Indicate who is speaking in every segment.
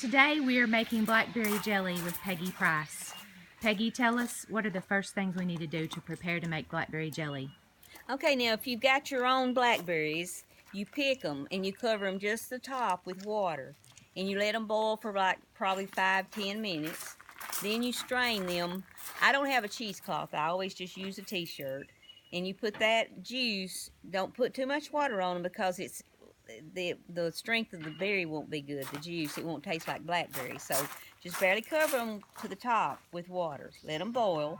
Speaker 1: Today we are making blackberry jelly with Peggy Price. Peggy, tell us, what are the first things we need to do to prepare to make blackberry jelly?
Speaker 2: Okay, now if you've got your own blackberries, you pick them and you cover them just the top with water. And you let them boil for like probably 5-10 minutes. Then you strain them. I don't have a cheesecloth. I always just use a t-shirt. And you put that juice, don't put too much water on them because it's the strength of the berry won't be good, the juice. It won't taste like blackberry. So just barely cover them to the top with water. Let them boil.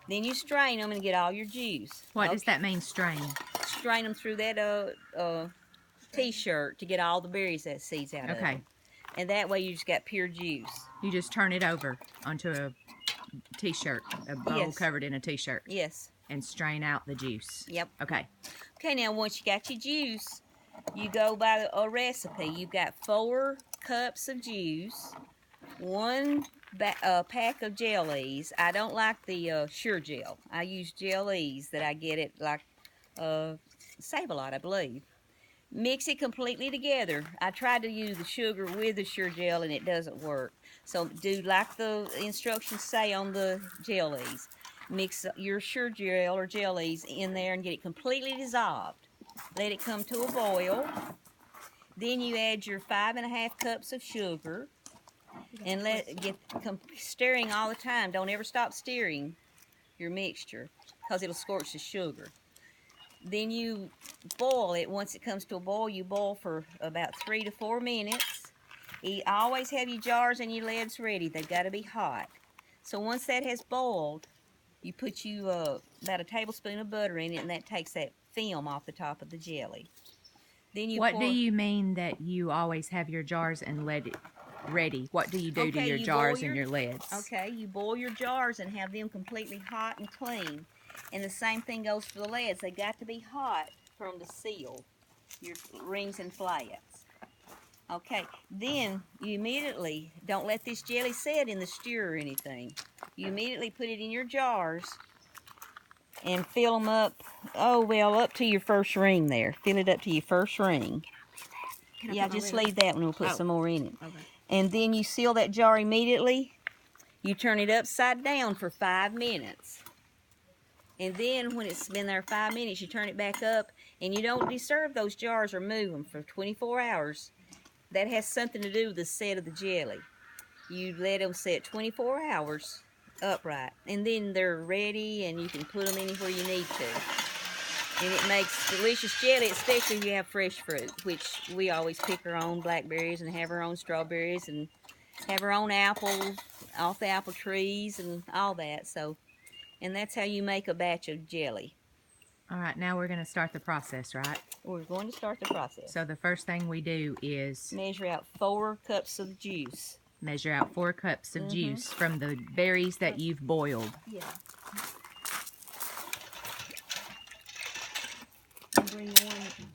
Speaker 2: Then you strain them and get all your juice.
Speaker 1: What does that mean, strain?
Speaker 2: Strain them through that t-shirt to get all the berries that seeds out of them. And that way you just got pure juice.
Speaker 1: You just turn it over onto a t-shirt, a bowl covered in a t-shirt.
Speaker 2: Yes.
Speaker 1: And strain out the juice.
Speaker 2: Yep.
Speaker 1: Okay.
Speaker 2: Okay, now once you got your juice, you go by a recipe. You've got 4 cups of juice, 1 pack of jellies. I don't like the Sure Gel. I use jellies that I get at like Save-A-Lot, I believe. Mix it completely together. I tried to use the sugar with the Sure Gel and it doesn't work. So do like the instructions say on the jellies. Mix your Sure Gel or jellies in there and get it completely dissolved. Let it come to a boil. Then you add your 5½ cups of sugar and let it get stirring all the time. Don't ever stop stirring your mixture because it'll scorch the sugar. Then you boil it. Once it comes to a boil, you boil for about 3 to 4 minutes. You always have your jars and your lids ready. They've got to be hot. So once that has boiled, you put about a tablespoon of butter in it, and that takes that film off the top of the jelly. Then you
Speaker 1: What do you mean that you always have your jars and lid ready? What do you do to your jars and your lids?
Speaker 2: Okay, you boil your jars and have them completely hot and clean. And the same thing goes for the lids. They got to be hot for them to seal your rings and flats. Okay, then you immediately, don't let this jelly set in the stir or anything. You immediately put it in your jars and fill them up, up to your first ring there. Fill it up to your first ring. Yeah, just leave that one. We'll put some more in it. Okay. And then you seal that jar immediately. You turn it upside down for 5 minutes. And then when it's been there 5 minutes, you turn it back up. And you don't disturb those jars or move them for 24 hours. That has something to do with the set of the jelly. You let them set 24 hours upright. And then they're ready and you can put them anywhere you need to. And it makes delicious jelly, especially if you have fresh fruit, which we always pick our own blackberries and have our own strawberries and have our own apples off the apple trees and all that. So, and that's how you make a batch of jelly.
Speaker 1: All right, now we're going to start the process, right?
Speaker 2: We're going to start the process.
Speaker 1: So the first thing we do is
Speaker 2: measure out 4 cups of juice.
Speaker 1: Measure out 4 cups of juice from the berries that you've boiled.
Speaker 2: Yeah. And bring one,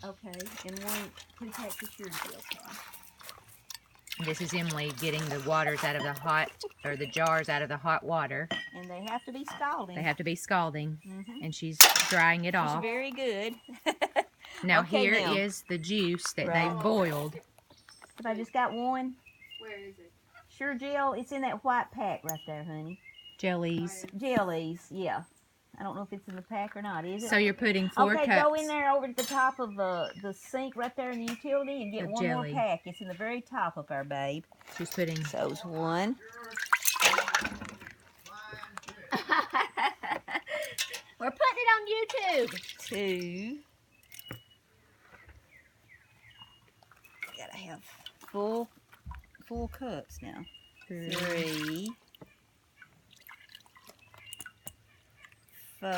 Speaker 2: and one, please take the Sure Gel.
Speaker 1: This is Emily getting the waters out of the hot, or the jars out of the hot water.
Speaker 2: And they have to be scalding.
Speaker 1: They have to be scalding, and she's drying it off.
Speaker 2: Very good.
Speaker 1: Now here is the juice that they've boiled.
Speaker 2: But I just got one.
Speaker 3: Where is it?
Speaker 2: Sure Gel, it's in that white pack right there, honey.
Speaker 1: Jellies.
Speaker 2: Jellies, yeah. I don't know if it's in the pack or not, is it?
Speaker 1: So you're putting 4 cups.
Speaker 2: Okay, go in there over at the top of the sink right there in the utility and get one more pack. It's in the very top of our babe.
Speaker 1: She's putting...
Speaker 2: So it's 1.
Speaker 3: We're putting it on YouTube.
Speaker 2: 2. Gotta have full cups now. 3. 4.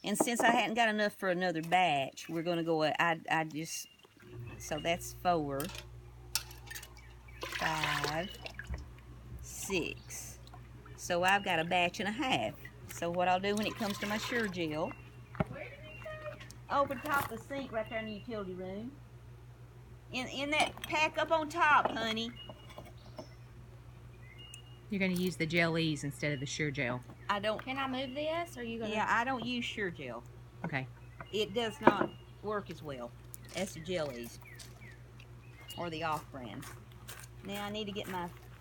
Speaker 2: And since I hadn't got enough for another batch, we're going to go, so that's 4, 5, 6. So I've got a batch and a half. So what I'll do when it comes to my Sure Gel, over the top of the sink right there in the utility room. In that pack up on top, honey.
Speaker 1: You're going to use the jellies instead of the Sure Gel.
Speaker 2: I don't.
Speaker 3: Can I move this, or are you going to?
Speaker 2: Yeah, I don't use Sure Gel.
Speaker 1: Okay.
Speaker 2: It does not work as well as the jellies or the off-brand. Now I need to get my